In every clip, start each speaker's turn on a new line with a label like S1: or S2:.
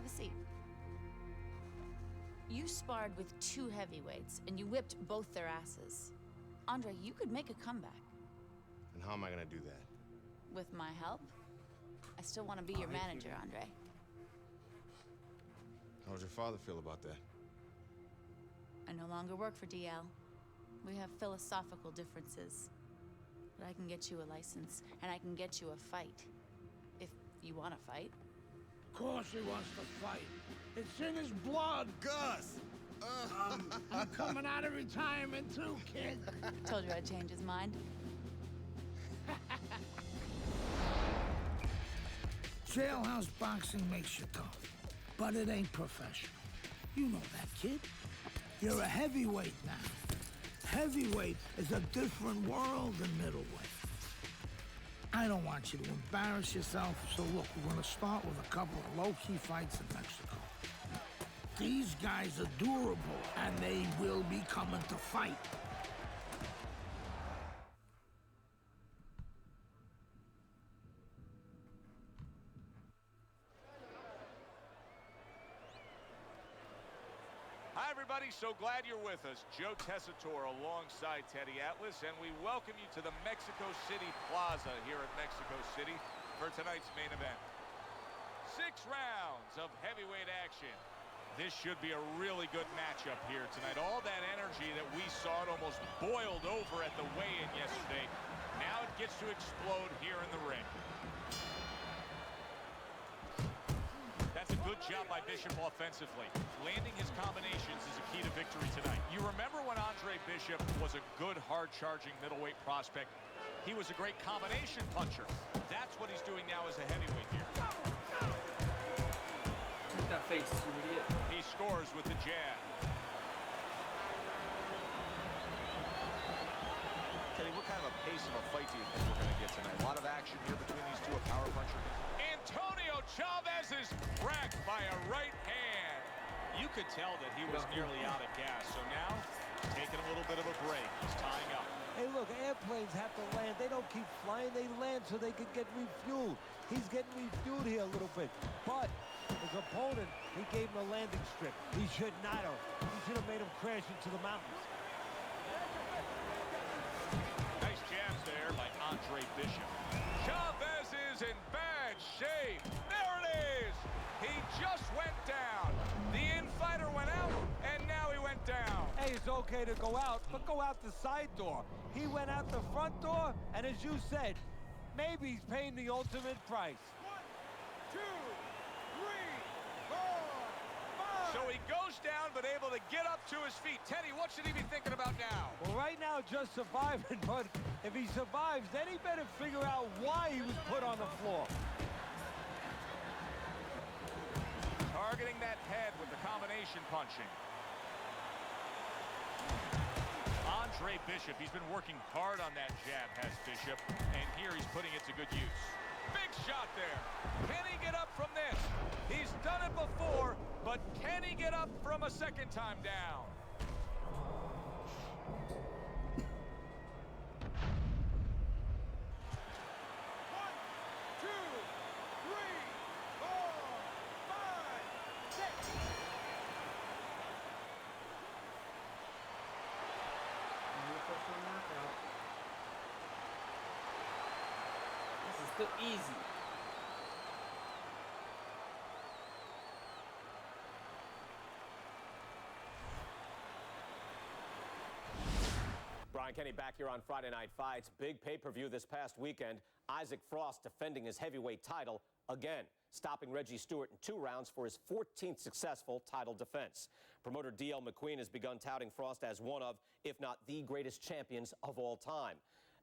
S1: Have a seat. You sparred with 2 heavyweights, and you whipped both their asses. Andre, you could make a comeback.
S2: And how am I gonna do that?
S1: With my help? I still want to be your manager, Andre.
S2: How does your father feel about that?
S1: I no longer work for DL. We have philosophical differences. But I can get you a license, and I can get you a fight. If you want to fight.
S3: Of course he wants to fight. It's in his blood.
S2: Gus!
S3: I'm coming out of retirement too, kid.
S1: Told you I'd change his mind.
S3: Jailhouse boxing makes you tough, but it ain't professional. You know that, kid. You're a heavyweight now. Heavyweight is a different world than middleweight. I don't want you to embarrass yourself, so look, we're gonna start with a couple of low-key fights in Mexico. These guys are durable, and they will be coming to fight.
S4: Hi, everybody. So glad you're with us. Joe Tessitore alongside Teddy Atlas, and we welcome you to the Mexico City Plaza here in Mexico City for tonight's main event. 6 rounds of heavyweight action. This should be a really good matchup here tonight. All that energy that we saw, it almost boiled over at the weigh-in yesterday. Now it gets to explode here in the ring. That's a good job by Bishop offensively. Landing his combinations is a key to victory tonight. You remember when Andre Bishop was a good, hard-charging middleweight prospect? He was a great combination puncher. That's what he's doing now as a heavyweight here.
S5: Look at that face, you idiot.
S4: He scores with the jab. Teddy, what kind of a pace of a fight do you think we're going to get tonight? A lot of action here between these two, a power puncher. Antonio Chavez is cracked by a right hand. You could tell that he was nearly out of gas, so now taking a little bit of a break. He's tying up.
S6: Hey, look, airplanes have to land. They don't keep flying. They land so they can get refueled. He's getting refueled here a little bit. But his opponent, he gave him a landing strip. He should not have. He should have made him crash into the mountains.
S4: Nice jabs there by Andre Bishop. Chavez is in bad shape. There it is. He just went down. The infighter went out, and now he went down.
S6: Hey, it's okay to go out, but go out the side door. He went out the front door, and as you said, maybe he's paying the ultimate price. 1, 2, 3, 4, 5.
S4: So he goes down, but able to get up to his feet. Teddy, what should he be thinking about now?
S6: Well, right now, just surviving, but if he survives, then he better figure out why he was put on the floor.
S4: Targeting that head with the combination punching. Andre Bishop, he's been working hard on that jab, has Bishop, and here he's putting it to good use. Big shot there. Can he get up from this? He's done it before, but can he get up from a second time down?
S5: This is still easy.
S7: Brian Kenny back here on Friday Night Fights. Big pay-per-view this past weekend. Isaac Frost defending his heavyweight title again, stopping Reggie Stewart in 2 rounds for his 14th successful title defense. Promoter D.L. McQueen has begun touting Frost as one of, if not the greatest champions of all time.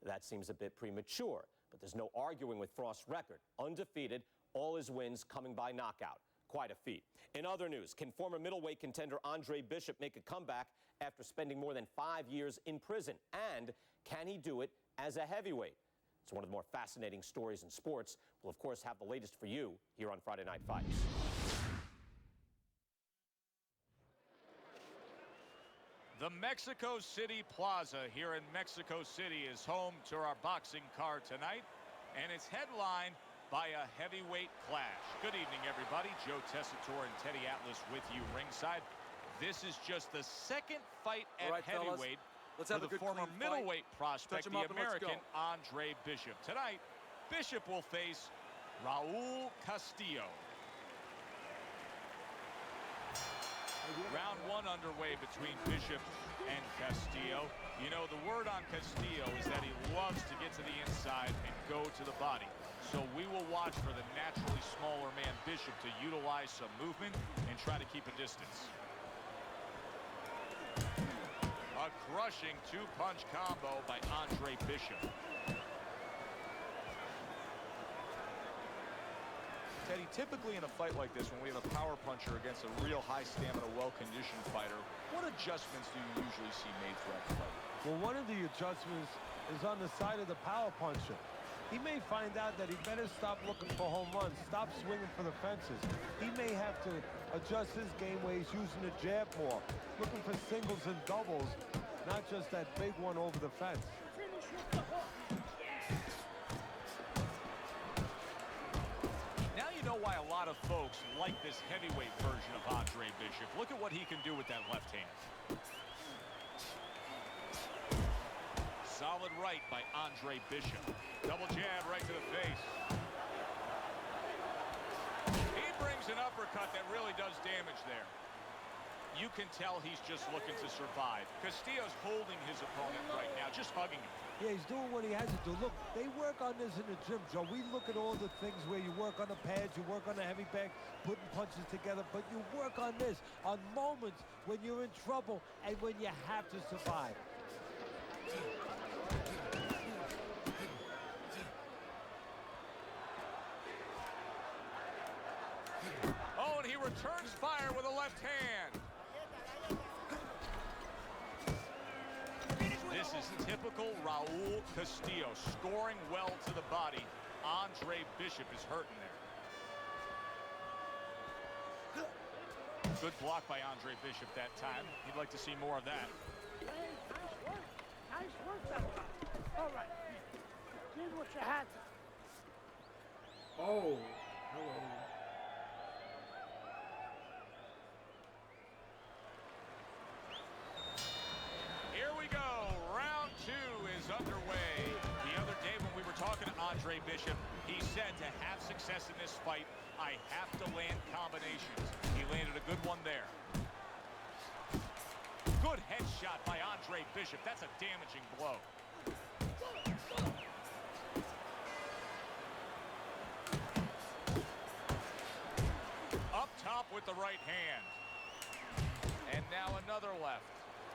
S7: That seems a bit premature, but there's no arguing with Frost's record. Undefeated, all his wins coming by knockout. Quite a feat. In other news, can former middleweight contender Andre Bishop make a comeback after spending more than 5 years in prison? And can he do it as a heavyweight? It's one of the more fascinating stories in sports. We'll, of course, have the latest for you here on Friday Night Fights.
S4: The Mexico City Plaza here in Mexico City is home to our boxing card tonight, and it's headlined by a heavyweight clash. Good evening, everybody. Joe Tessitore and Teddy Atlas with you ringside. This is just the second fight at heavyweight for the former middleweight prospect, the American Andre Bishop. Tonight, Bishop will face Raul Castillo. Round one underway between Bishop and Castillo. You know, the word on Castillo is that he loves to get to the inside and go to the body. So we will watch for the naturally smaller man Bishop to utilize some movement and try to keep a distance. A crushing two-punch combo by Andre Bishop. Teddy, typically in a fight like this, when we have a power puncher against a real high-stamina, well-conditioned fighter, what adjustments do you usually see made throughout the fight?
S6: Well, one of the adjustments is on the side of the power puncher. He may find out that he better stop looking for home runs, stop swinging for the fences. He may have to adjust his game where he's using the jab more, looking for singles and doubles, not just that big one over the fence.
S4: Now you know why a lot of folks like this heavyweight version of Andre Bishop. Look at what he can do with that left hand. Solid right by Andre Bishop. Double jab right to the face. He brings an uppercut that really does damage there. You can tell he's just looking to survive. Castillo's holding his opponent right now, just hugging him.
S6: Yeah, he's doing what he has to do. Look, they work on this in the gym, Joe. We look at all the things where you work on the pads, you work on the heavy bag, putting punches together, but you work on this, on moments when you're in trouble and when you have to survive.
S4: Oh, and he returns fire with a left hand. This is typical Raul Castillo, scoring well to the body. Andre Bishop is hurting there. Good block by Andre Bishop that time. He'd like to see more of that.
S3: Hey, nice work. Nice work, that guy. All right. Did what you had to.
S5: Oh, hello.
S4: Here we go. Round two is underway. The other day when we were talking to Andre Bishop, he said to have success in this fight, I have to land combinations. He landed a good one there. Good headshot by Andre Bishop. That's a damaging blow. Up top with the right hand. And now another left.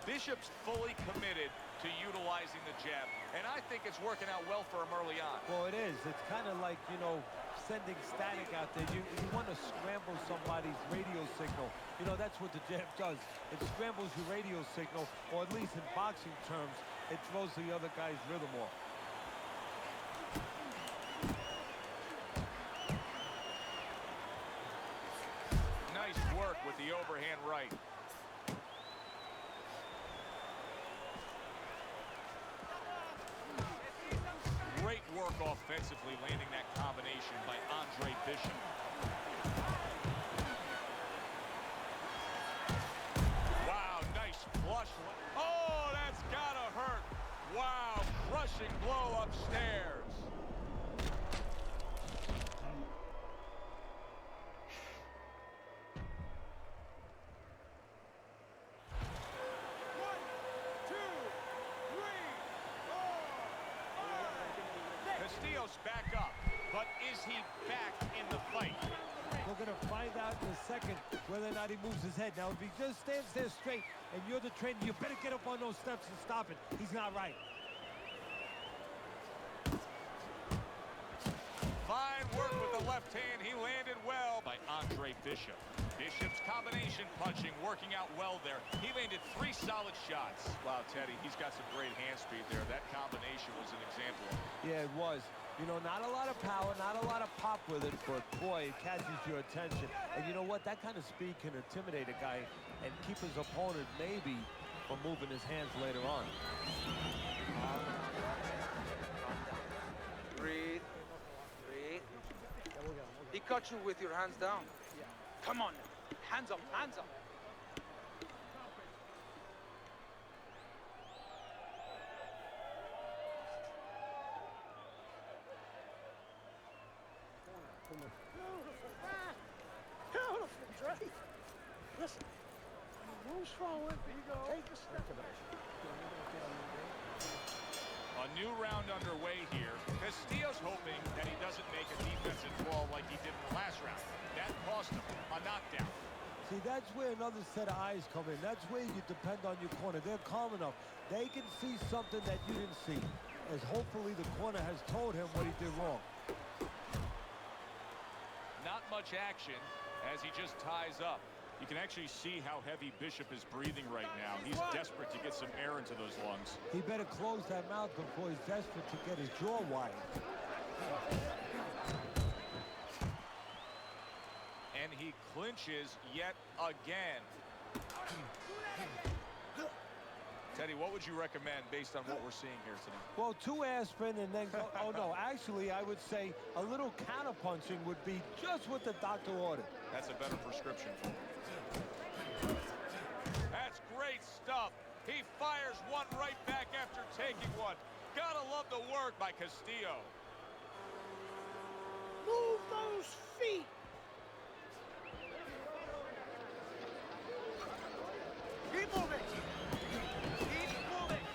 S4: Bishop's fully committed to utilizing the jab, and I think it's working out well for him early on.
S6: Well, it is. It's kind of like, you know, sending static out there. You want to scramble somebody's radio signal. You know, that's what the jab does. It scrambles your radio signal, or at least in boxing terms, it throws the other guy's rhythm off.
S4: Nice work with the overhand right. Great work offensively, landing that combination by Andre Bishop. Wow, nice flush. Oh, that's gotta hurt. Wow, crushing blow upstairs. Castillo's back up, but is he back in the fight?
S6: We're going to find out in a second whether or not he moves his head. Now, if he just stands there straight and you're the trainer, you better get up on those steps and stop it. He's not right.
S4: Fine work with the left hand. He landed well by Andre Bishop. Bishop's combination punching working out well there. He landed 3 solid shots. Wow, Teddy, he's got some great hand speed there. That combination was an example.
S6: Yeah, it was. You know, not a lot of power, not a lot of pop with it, but boy, it catches your attention. And you know what? That kind of speed can intimidate a guy and keep his opponent maybe from moving his hands later on.
S8: Breathe. Breathe. He caught you with your hands down. Yeah. Come on, hands up, hands up.
S3: Beautiful, Drake. Listen, moves forward. There you go. Take a step.
S4: A new round underway here. Castillo's hoping that he doesn't make a defensive fall like he did in the last round. That cost him a knockdown.
S6: See, that's where another set of eyes come in. That's where you depend on your corner. They're calm enough. They can see something that you didn't see. As hopefully the corner has told him what he did wrong.
S4: Not much action as he just ties up. You can actually see how heavy Bishop is breathing right now. He's desperate to get some air into those lungs.
S6: He better close that mouth before he's desperate to get his jaw wide.
S4: And he clinches yet again. Teddy, what would you recommend based on what we're seeing here tonight?
S6: Well, 2 aspirin and then go. Oh, no. Actually, I would say a little counterpunching would be just what the doctor ordered.
S4: That's a better prescription for him. That's great stuff. He fires one right back after taking one. Gotta love the work by Castillo.
S3: Move those feet. Keep moving. Keep moving.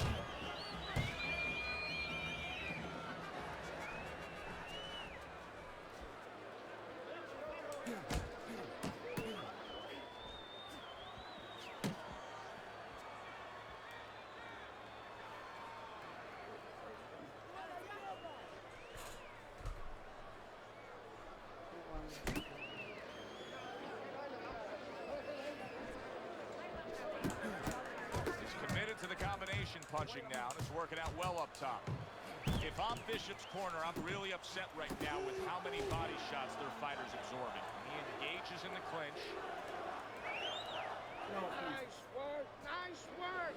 S4: He's committed to the combination punching now, and it's working out well up top. If I'm Bishop's corner, I'm really upset right now with how many body shots their fighter's absorbing. He engages in the clinch.
S3: Nice work. Nice work.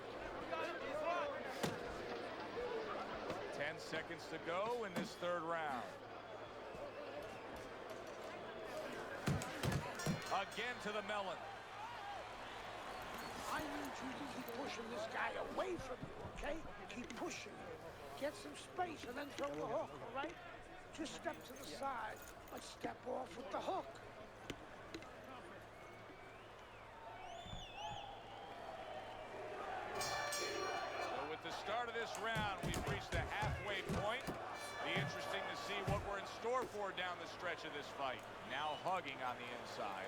S4: 10 seconds to go in this third round. Again to the melon.
S3: I need you to keep pushing this guy away from you, okay? Keep pushing him. Get some space and then throw the hook, all right? Just step to the side, but step off with the hook.
S4: So with the start of this round, we've reached the halfway point. Be interesting to see what we're in store for down the stretch of this fight. Now hugging on the inside.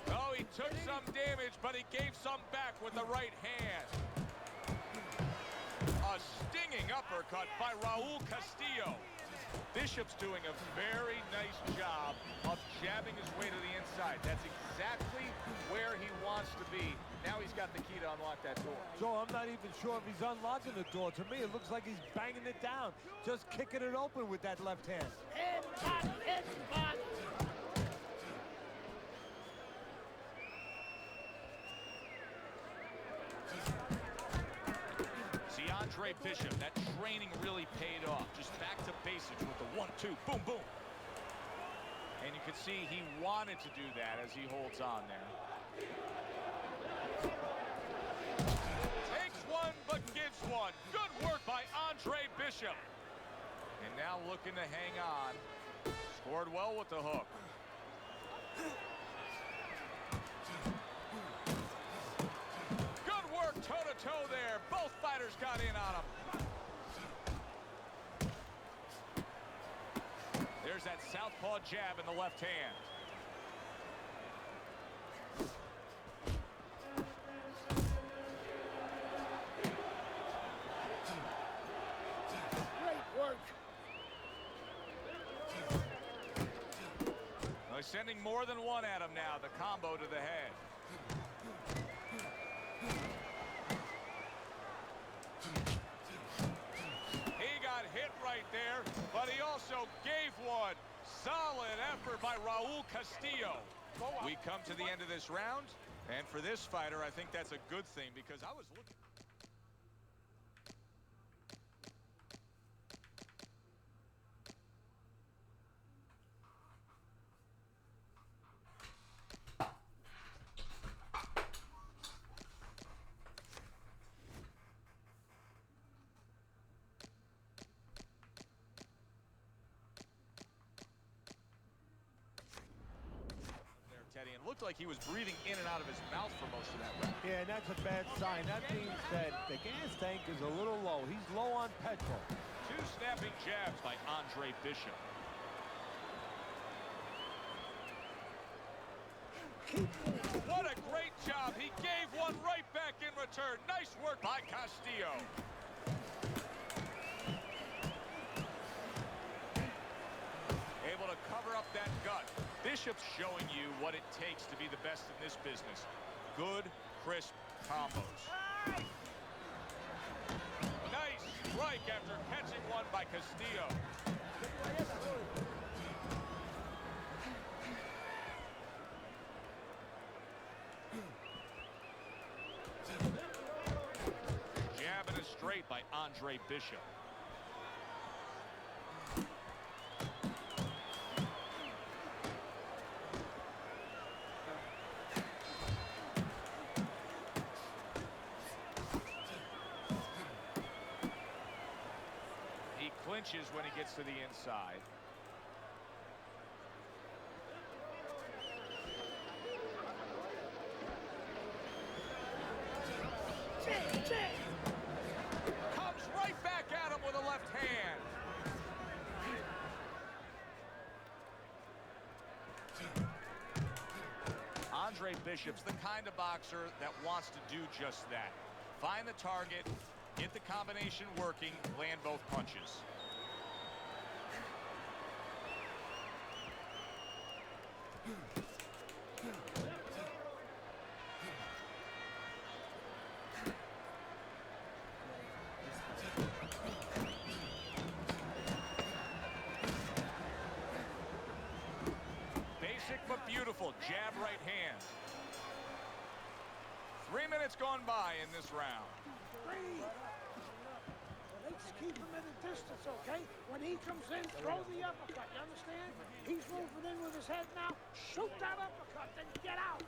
S4: Oh, he took some damage, but he gave some back with the right hand. A stinging uppercut by Raul Castillo. Bishop's doing a very nice job of jabbing his way to the inside. That's exactly where he wants to be. Now he's got the key to unlock that door.
S6: Joe, I'm not even sure if he's unlocking the door. To me, it looks like he's banging it down, just kicking it open with that left hand.
S3: Headbutt, headbutt.
S4: See, Andre Bishop, that training really paid off. Just back to basics with the 1-2, boom, boom. And you can see he wanted to do that as he holds on there. Takes one, but gives one. Good work by Andre Bishop. And now looking to hang on. Scored well with the hook. Good work toe-to-toe there. Both fighters got in on him. There's that southpaw jab in the left hand.
S3: Great work.
S4: They're sending more than one at him now. The combo to the head. He got hit right there, but he also gave one. Solid effort by Raul Castillo. We come to the end of this round. And for this fighter, I think that's a good thing because I was looking. Teddy, and looked like he was breathing in and out of his mouth for most of that round.
S6: Yeah, and that's a bad sign. That means that the gas tank is a little low. He's low on petrol.
S4: Two snapping jabs by Andre Bishop. What a great job. He gave one right back in return. Nice work by Castillo. Able to cover up that gut. Bishop's showing you what it takes to be the best in this business. Good, crisp combos. Nice strike after catching one by Castillo. Jab and a straight by Andre Bishop. He clinches when he gets to the inside. Comes right back at him with a left hand. Andre Bishop's the kind of boxer that wants to do just that. Find the target, get the combination working, land both punches. Basic but beautiful jab right hand. 3 minutes gone by in this round.
S3: Let's keep him at a distance, okay? When he comes in, throw the uppercut, you understand? He's moving in with his head now. Shoot that uppercut, then get out.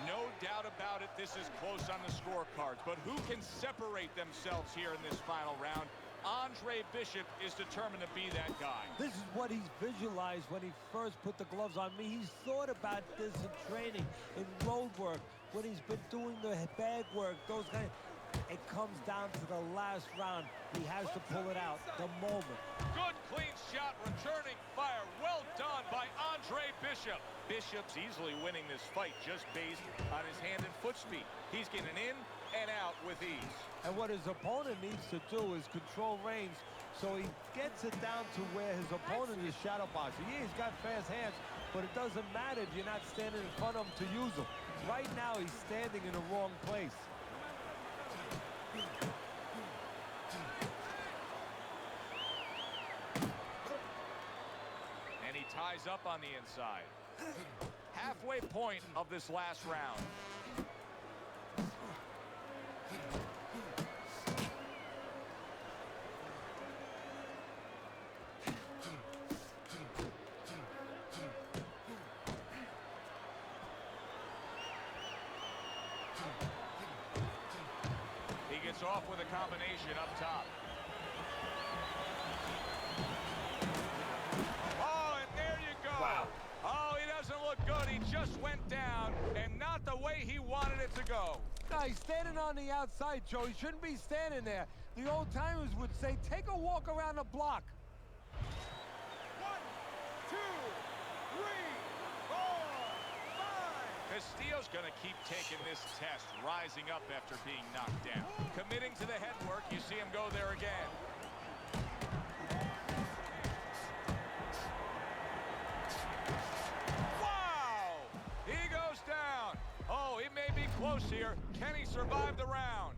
S4: No doubt about it, this is close on the scorecards, but who can separate themselves here in this final round? Andre Bishop is determined to be that guy.
S6: This is what he's visualized when he first put the gloves on me. He's thought about this in training, in road work, when he's been doing the bag work, those guys. It comes down to the last round. He has to pull it out, the moment.
S4: Good clean shot, returning fire. Well done by Andre Bishop. Bishop's easily winning this fight just based on his hand and foot speed. He's getting in and out with ease.
S6: And what his opponent needs to do is control range so he gets it down to where his opponent is shadow boxing. Yeah, he's got fast hands, but it doesn't matter if you're not standing in front of him to use them. Right now, he's standing in the wrong place.
S4: And he ties up on the inside. Halfway point of this last round. He gets off with a combination up top. Oh, and there you go.
S5: Wow.
S4: Oh, he doesn't look good. He just went down, and not the way he wanted it to go.
S6: No, he's standing on the outside, Joe. He shouldn't be standing there. The old timers would say, take a walk around the block.
S4: 1, 2, 3, 4, 5. Castillo's going to keep taking this test, rising up after being knocked down. Committing to the head work, you see him go there again. Wow! He goes down. Oh, he may be close here. Can he survive the round?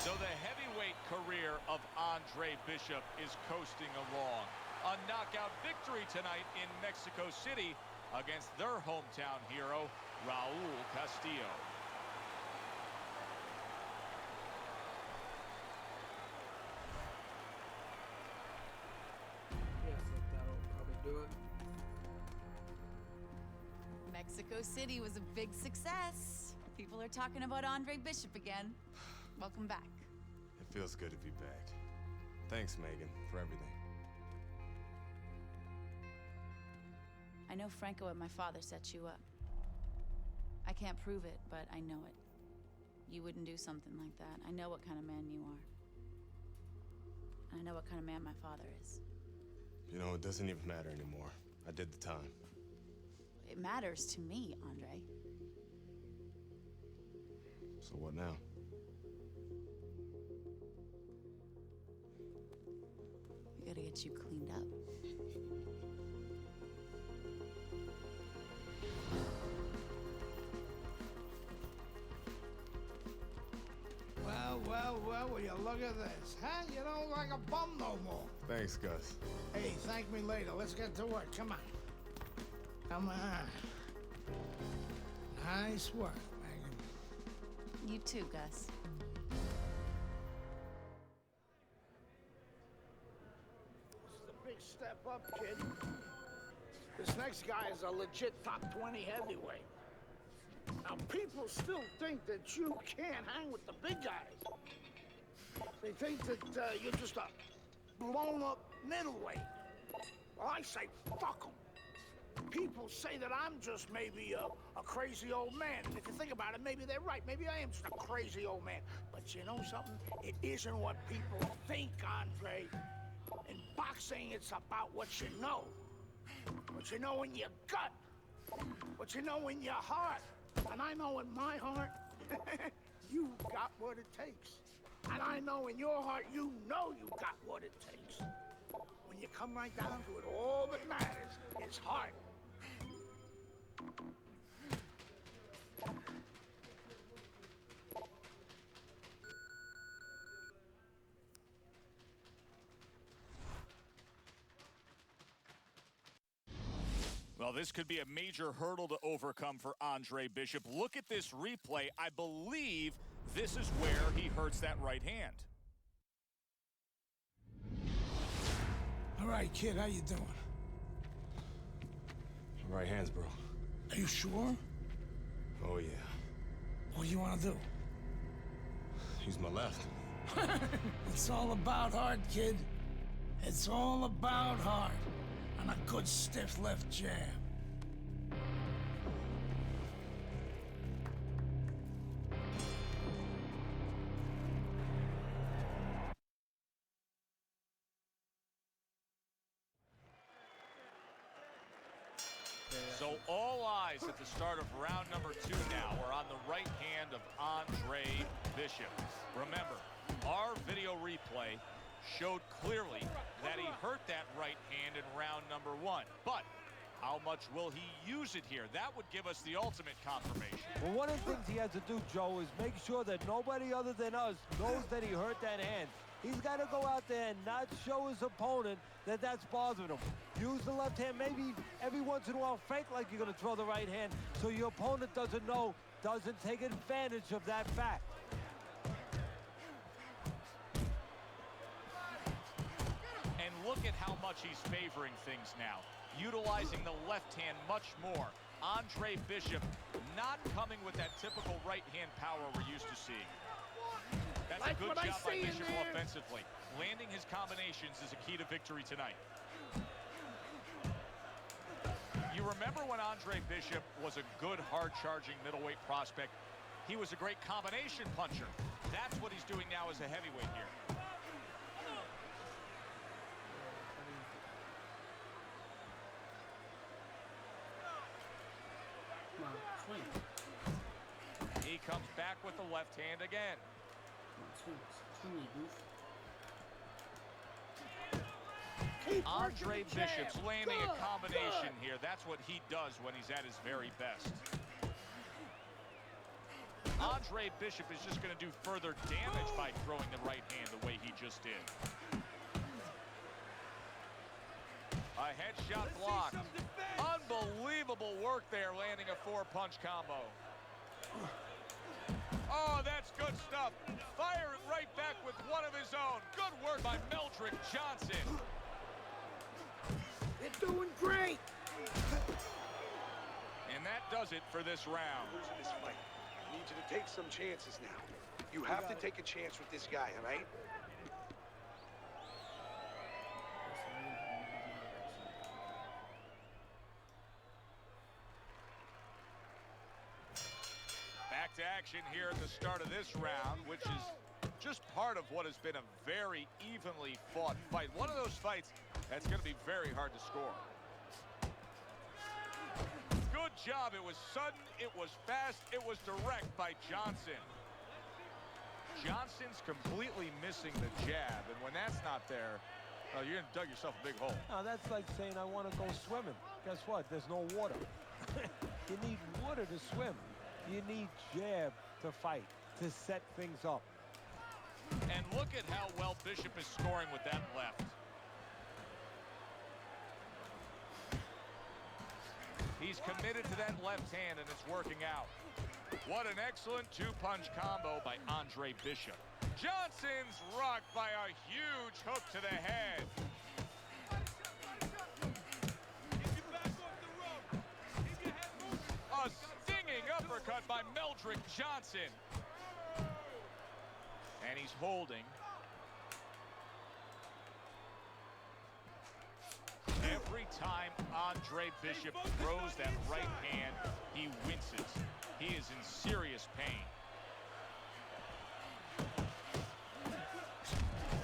S4: So the heavyweight career of Andre Bishop is coasting along. A knockout victory tonight in Mexico City against their hometown hero, Raul Castillo.
S5: Yeah, so that'll probably do it.
S1: Mexico City was a big success. People are talking about Andre Bishop again. Welcome back.
S2: It feels good to be back. Thanks, Megan, for everything.
S1: I know Franco and my father set you up. I can't prove it, but I know it. You wouldn't do something like that. I know what kind of man you are. And I know what kind of man my father is.
S2: You know, it doesn't even matter anymore. I did the time.
S1: It matters to me, Andre.
S2: So what now?
S1: We gotta get you cleaned up.
S3: Well, will you look at this, huh? You don't look like a bum no more.
S2: Thanks, Gus.
S3: Hey, thank me later. Let's get to work. Come on. Come on. Nice work, Megan.
S1: You too, Gus.
S3: This is a big step up, kid. This next guy is a legit top 20 heavyweight. Now, people still think that you can't hang with the big guys. They think that you're just a blown-up middleweight. Well, I say, fuck 'em. People say that I'm just maybe a crazy old man. And if you think about it, maybe they're right. Maybe I am just a crazy old man. But you know something? It isn't what people think, Andre. In boxing, it's about what you know. What you know in your gut. What you know in your heart. And I know in my heart, you got what it takes. And I know in your heart, you know you got what it takes. When you come right down to it, all that matters is heart.
S4: Well, this could be a major hurdle to overcome for Andre Bishop. Look at this replay. I believe this is where he hurts that right hand.
S3: All right, kid, how you doing?
S2: Right hands, bro.
S3: Are you sure?
S2: Oh, yeah.
S3: What do you want to do?
S2: Use my left.
S3: It's all about heart, kid. It's all about heart. And a good stiff left jab.
S4: So all eyes at the start of round number 2 now are on the right hand of Andre Bishop. Remember, our video replay showed clearly that he hurt that right hand in round number 1. But how much will he use it here? That would give us the ultimate confirmation.
S6: Well, one of the things he has to do, Joe, is make sure that nobody other than us knows that he hurt that hand. He's got to go out there and not show his opponent that that's bothering him. Use the left hand, maybe every once in a while fake like you're going to throw the right hand so your opponent doesn't know, doesn't take advantage of that fact.
S4: And look at how much he's favoring things now, utilizing the left hand much more. Andre Bishop not coming with that typical right hand power we're used to seeing. That's a good job by Bishop offensively. Landing his combinations is a key to victory tonight. You remember when Andre Bishop was a good, hard-charging middleweight prospect? He was a great combination puncher. That's what he's doing now as a heavyweight here.
S5: Come on, swing.
S4: He comes back with the left hand again.
S5: Come on, swing. Swing me, goof.
S4: Andre Bishop's landing a combination here. That's what he does when he's at his very best. Andre Bishop is just going to do further damage by throwing the right hand the way he just did. A headshot blocked. Unbelievable work there, landing a 4-punch combo. Oh, that's good stuff. Firing right back with one of his own. Good work by Meldrick Johnson.
S3: They're doing great.
S4: And that does it for this round.
S9: Losing this fight. I need you to take some chances now. You have to take a chance with this guy, all right?
S4: Back to action here at the start of this round, which is just part of what has been a very evenly fought fight. One of those fights that's going to be very hard to score. Good job. It was sudden, it was fast, it was direct by Johnson. Johnson's completely missing the jab, and when that's not there, you're going to dug yourself a big hole.
S6: Now, that's like saying I want to go swimming. Guess what? There's no water. You need water to swim. You need jab to fight, to set things up.
S4: And look at how well Bishop is scoring with that left. He's committed to that left hand, and it's working out. What an excellent 2-punch combo by Andre Bishop. Johnson's rocked by a huge hook to the head. A stinging uppercut by Meldrick Johnson. And he's holding. Every time Andre Bishop throws that right hand, he winces. He is in serious pain.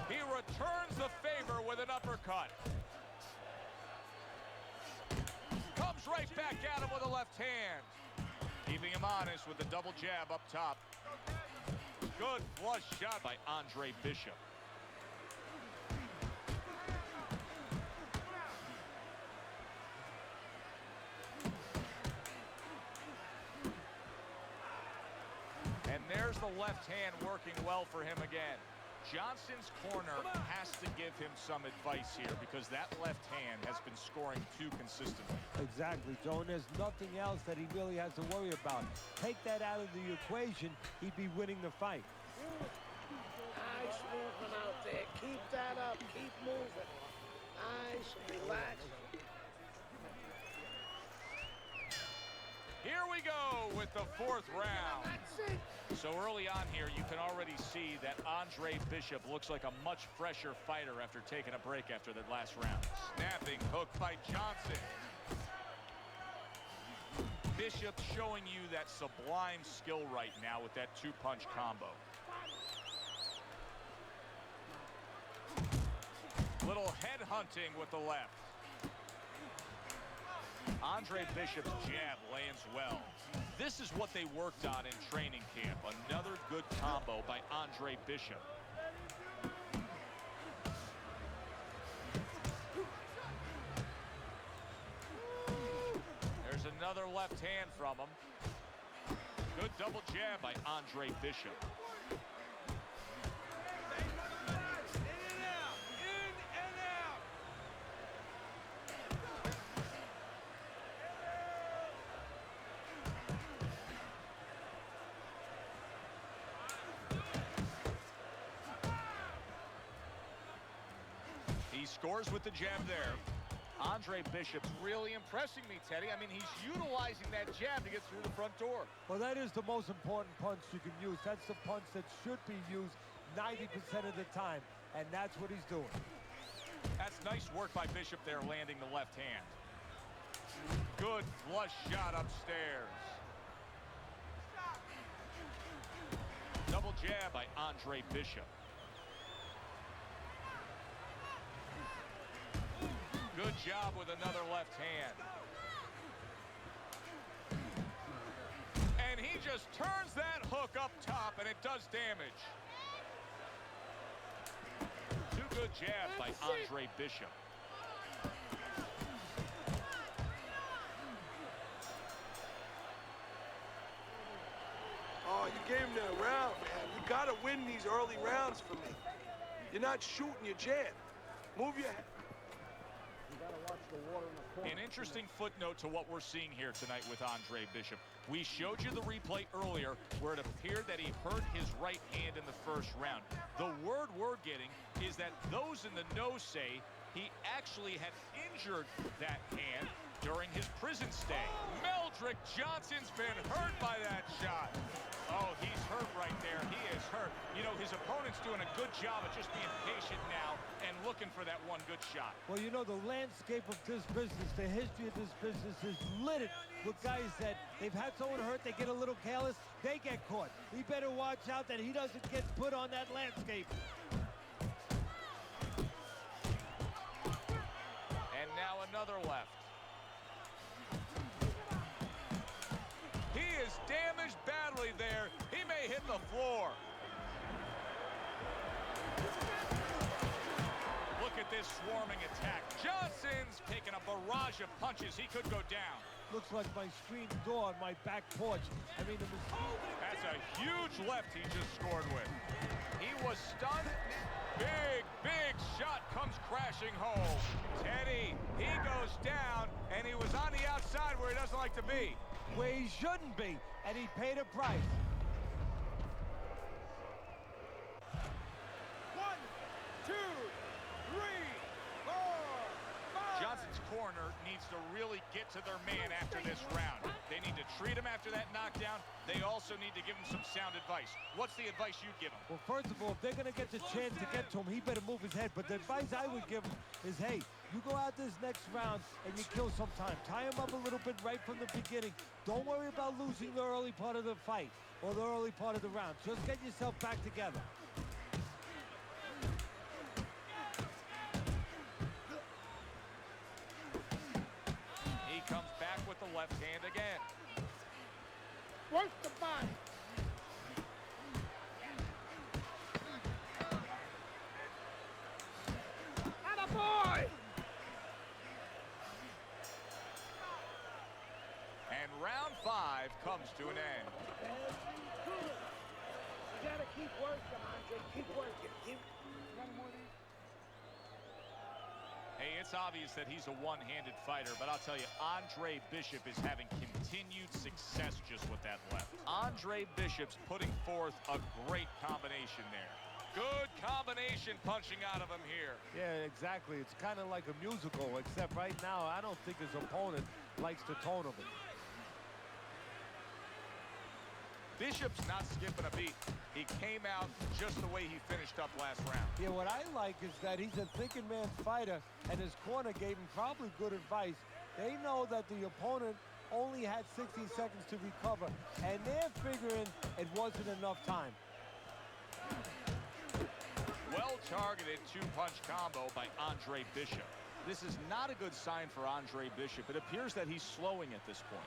S4: He returns the favor with an uppercut. Comes right back at him with a left hand. Keeping him honest with the double jab up top. Good flush shot by Andre Bishop. And there's the left hand working well for him again. Johnson's corner has to give him some advice here because that left hand has been scoring too consistently.
S6: Exactly, Joe, and there's nothing else that he really has to worry about. Take that out of the equation, he'd be winning the fight.
S3: Nice movement out there. Keep that up. Keep moving. Nice and relaxed.
S4: Here we go with the 4th round.
S3: That's it.
S4: So early on here, you can already see that Andre Bishop looks like a much fresher fighter after taking a break after that last round. Snapping hook by Johnson. Bishop showing you that sublime skill right now with that 2-punch combo. Little head hunting with the left. Andre Bishop's jab lands well. This is what they worked on in training camp. Another good combo by Andre Bishop. There's another left hand from him. Good double jab by Andre Bishop. Scores with the jab there. Andre Bishop's really impressing me, Teddy. I mean, he's utilizing that jab to get through the front door.
S6: Well, that is the most important punch you can use. That's the punch that should be used 90% of the time, and that's what he's doing.
S4: That's nice work by Bishop there, landing the left hand. Good flush shot upstairs. Double jab by Andre Bishop. Good job with another left hand. And he just turns that hook up top, and it does damage. 2 good jabs by Andre Bishop.
S9: Oh, you gave him that round, man. You gotta win these early rounds for me. You're not shooting your jab. Move your head.
S4: An interesting footnote to what we're seeing here tonight with Andre Bishop. We showed you the replay earlier where it appeared that he hurt his right hand in the first round. The word we're getting is that those in the know say he actually had injured that hand during his prison stay. Meldrick Johnson's been hurt by that shot. Oh, he's hurt right there. He is hurt. You know, his opponent's doing a good job of just being patient now and looking for that one good shot.
S6: Well, you know, the landscape of this business, the history of this business is littered with guys that they've had someone hurt, they get a little careless, they get caught. He better watch out that he doesn't get put on that landscape.
S4: And now another left. He is damaged badly there. He may hit the floor. Look at this swarming attack. Johnson's taking a barrage of punches. He could go down.
S6: Looks like my screen door on my back porch. I mean, it was...
S4: That's a huge left he just scored with. He was stunned. Big, big shot comes crashing home. Teddy, he goes down, and he was on the outside where he doesn't like to be.
S6: Where he shouldn't be, and he paid a price.
S8: 1, 2, 3, 4, 5.
S4: Johnson's corner needs to really get to their man after this round. They need to treat him after that knockdown. They also need to give him some sound advice. What's the advice you'd give him?
S6: Well, first of all, if they're going to get the chance to get to him, he better move his head. But the advice I would give him is, hey, you go out this next round and you kill some time. Tie him up a little bit right from the beginning. Don't worry about losing the early part of the fight or the early part of the round. Just get yourself back together.
S4: He comes back with the left hand again.
S3: Work the body. Attaboy!
S4: And round 5 comes to an end.
S3: You gotta keep working, Andre. Keep working.
S4: Hey, it's obvious that he's a one-handed fighter, but I'll tell you, Andre Bishop is having continued success just with that left. Andre Bishop's putting forth a great combination there. Good combination punching out of him here.
S6: Yeah, exactly. It's kind of like a musical, except right now, I don't think his opponent likes the tone of it.
S4: Bishop's not skipping a beat. He came out just the way he finished up last round.
S6: Yeah, what I like is that he's a thinking man's fighter, and his corner gave him probably good advice. They know that the opponent only had 60 seconds to recover, and they're figuring it wasn't enough time.
S4: Well-targeted two-punch combo by Andre Bishop. This is not a good sign for Andre Bishop. It appears that he's slowing at this point.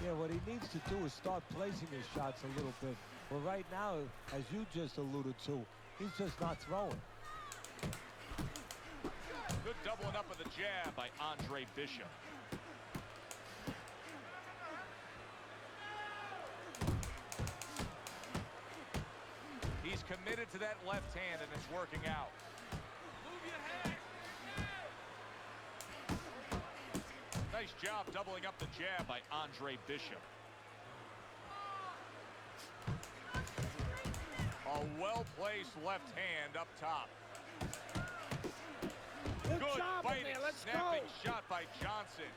S6: Yeah, what he needs to do is start placing his shots a little bit. Well, right now, as you just alluded to, he's just not throwing.
S4: Good doubling up of the jab by Andre Bishop. He's committed to that left hand, and it's working out. Move your head. Nice job doubling up the jab by Andre Bishop. A well-placed left hand up top.
S3: Good
S4: Good
S3: job in
S4: fighting,
S3: there. Let's
S4: snapping
S3: go.
S4: shot by Johnson.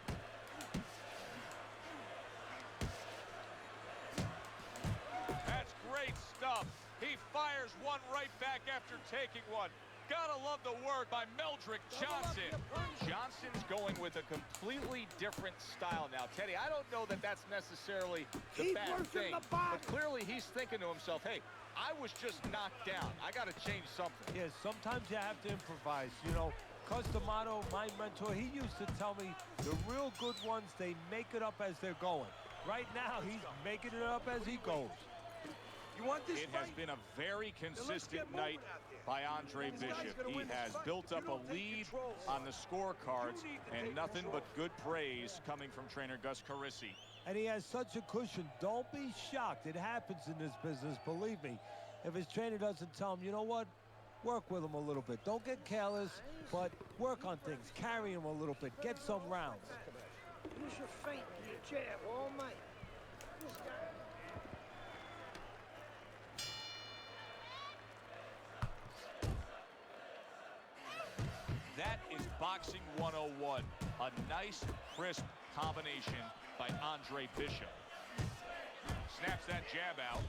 S4: That's great stuff. He fires one right back after taking one. Gotta love the work by Meldrick Johnson. Johnson's going with a completely different style now. Teddy, I don't know that that's necessarily the
S3: Keep
S4: bad
S3: working
S4: thing,
S3: the body.
S4: but clearly he's thinking to himself, hey, I was just knocked down. I got to change something.
S6: Yeah, sometimes you have to improvise. You know, Customato, my mentor, he used to tell me the real good ones, they make it up as they're going. Right now, he's making it up as he goes.
S9: You want this
S4: It has been a very consistent night by Andre Bishop. He has built up a lead on the scorecards, and nothing but good praise coming from trainer Gus Carisi.
S6: And he has such a cushion. Don't be shocked. It happens in this business, believe me. If his trainer doesn't tell him, you know what? Work with him a little bit. Don't get careless, but work on things. Carry him a little bit. Get some rounds.
S3: You should faint in your jab all night.
S4: That is Boxing 101. A nice, crisp combination by Andre Bishop. Snaps that jab out.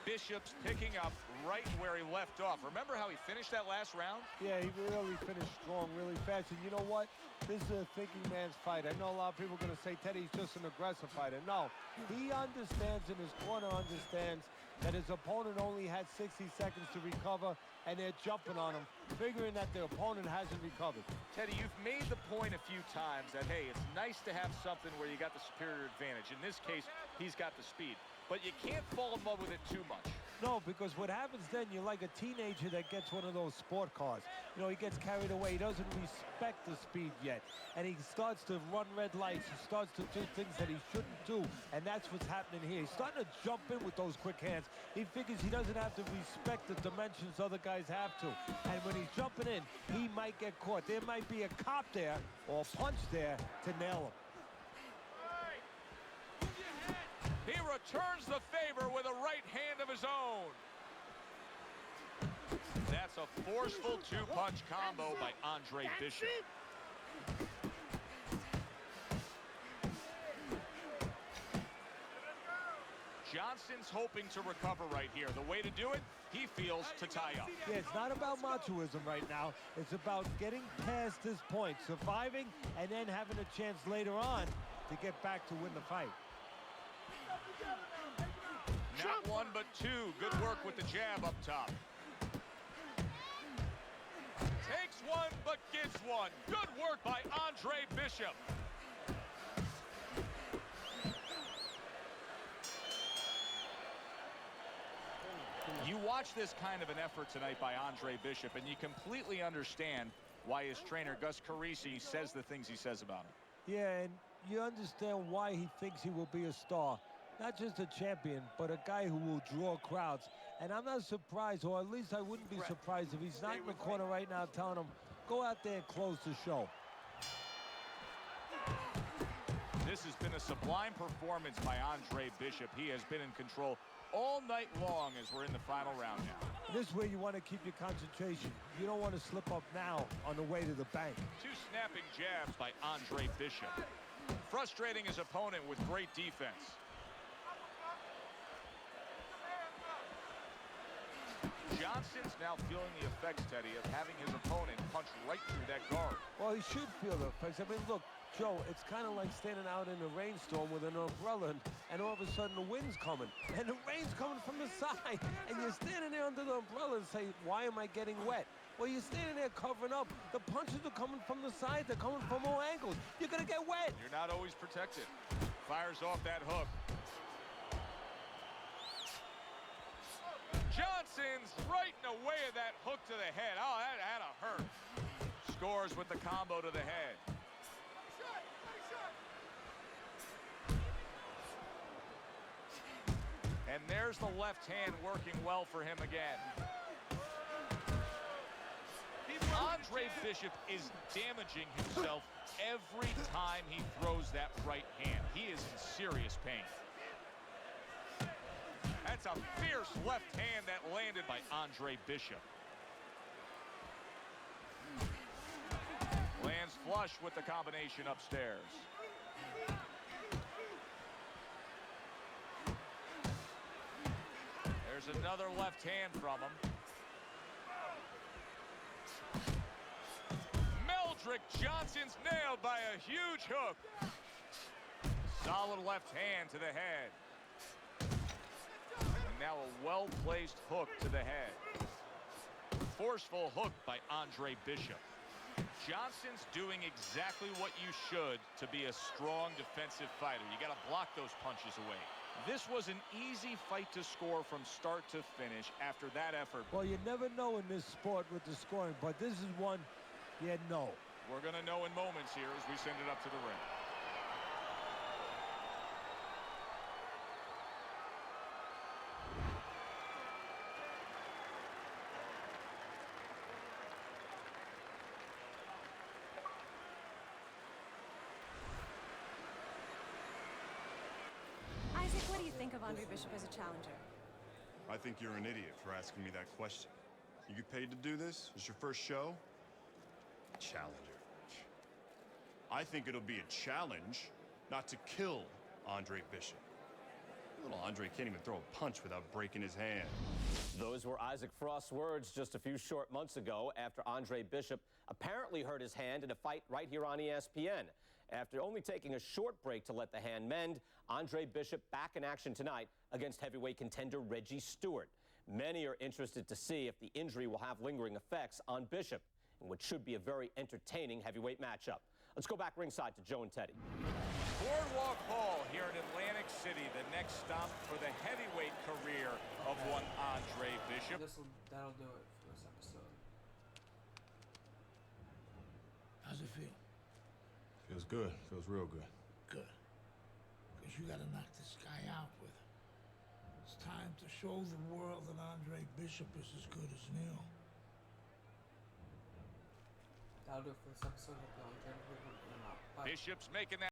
S4: Bishop's picking up right where he left off. Remember how he finished that last round?
S6: Yeah, he really finished strong, really fast. And you know what? This is a thinking man's fight. I know a lot of people are going to say Teddy's just an aggressive fighter. No, he understands, and his corner understands, that his opponent only had 60 seconds to recover, and they're jumping on him, figuring that their opponent hasn't recovered.
S4: Teddy, you've made the point a few times that, hey, it's nice to have something where you got the superior advantage. In this case, he's got the speed. But you can't fall in love with it too much.
S6: No, because what happens then, you're like a teenager that gets one of those sport cars. You know, he gets carried away. He doesn't respect the speed yet. And he starts to run red lights. He starts to do things that he shouldn't do. And that's what's happening here. He's starting to jump in with those quick hands. He figures he doesn't have to respect the dimensions other guys have to. And when he's jumping in, he might get caught. There might be a cop there or a punch there to nail him.
S4: He returns the favor with a right hand of his own. That's a forceful two-punch combo by Andre Bishop. Johnson's hoping to recover right here. The way to do it, he feels, to tie up.
S6: Yeah, it's not about machoism right now. It's about getting past this point, surviving, and then having a chance later on to get back to win the fight.
S4: Not one, but two. Good work with the jab up top. Takes one, but gets one. Good work by Andre Bishop. You watch this kind of an effort tonight by Andre Bishop, and you completely understand why his trainer, Gus Carisi, says the things he says about him.
S6: Yeah, and you understand why he thinks he will be a star. Not just a champion, but a guy who will draw crowds. And I'm not surprised, or at least I wouldn't be surprised if he's not in the corner right now telling him, go out there and close the show.
S4: This has been a sublime performance by Andre Bishop. He has been in control all night long as we're in the final round now.
S6: This is where you want to keep your concentration. You don't want to slip up now on the way to the bank.
S4: Two snapping jabs by Andre Bishop. Frustrating his opponent with great defense. Johnson's now feeling the effects, Teddy, of having his opponent punch right through that guard.
S6: Well, he should feel the effects. I mean, look, Joe, it's kind of like standing out in a rainstorm with an umbrella, and all of a sudden the wind's coming, and the rain's coming from the side, and you're standing there under the umbrella and say, why am I getting wet? Well, you're standing there covering up. The punches are coming from the side. They're coming from all angles. You're going to get wet.
S4: You're not always protected. Fires off that hook. Johnson's right in the way of that hook to the head. Oh, that had to hurt. Scores with the combo to the head. And there's the left hand working well for him again. Andre Bishop is damaging himself every time he throws that right hand. He is in serious pain. That's a fierce left hand that landed by Andre Bishop. Lands flush with the combination upstairs. There's another left hand from him. Meldrick Johnson's nailed by a huge hook. Solid left hand to the head. And now a well-placed hook to the head. Forceful hook by Andre Bishop. Johnson's doing exactly what you should to be a strong defensive fighter. You got to block those punches away. This was an easy fight to score from start to finish after that effort.
S6: Well, you never know in this sport with the scoring, but this is one you know.
S4: We're going to know in moments here as we send it up to the ring.
S10: Isaac, what do you think of Andre Bishop as a challenger?
S2: I think you're an idiot for asking me that question. You get paid to do this? It's your first show? Challenger. I think it'll be a challenge not to kill Andre Bishop. Little Andre can't even throw a punch without breaking his hand.
S7: Those were Isaac Frost's words just a few short months ago after Andre Bishop apparently hurt his hand in a fight right here on ESPN. After only taking a short break to let the hand mend, Andre Bishop back in action tonight against heavyweight contender Reggie Stewart. Many are interested to see if the injury will have lingering effects on Bishop in what should be a very entertaining heavyweight matchup. Let's go back ringside to Joe and Teddy.
S4: Boardwalk Hall here in Atlantic City, the next stop for the heavyweight career of one Andre Bishop.
S5: That'll do it for this episode.
S3: How's it feel?
S2: Feels good. Feels real good.
S3: Good. Because you gotta knock this guy out with him. It's time to show the world that Andre Bishop is as good as Neil.
S5: That'll do it for this episode. Hope y'all enjoyed the video.
S4: Bishop's making that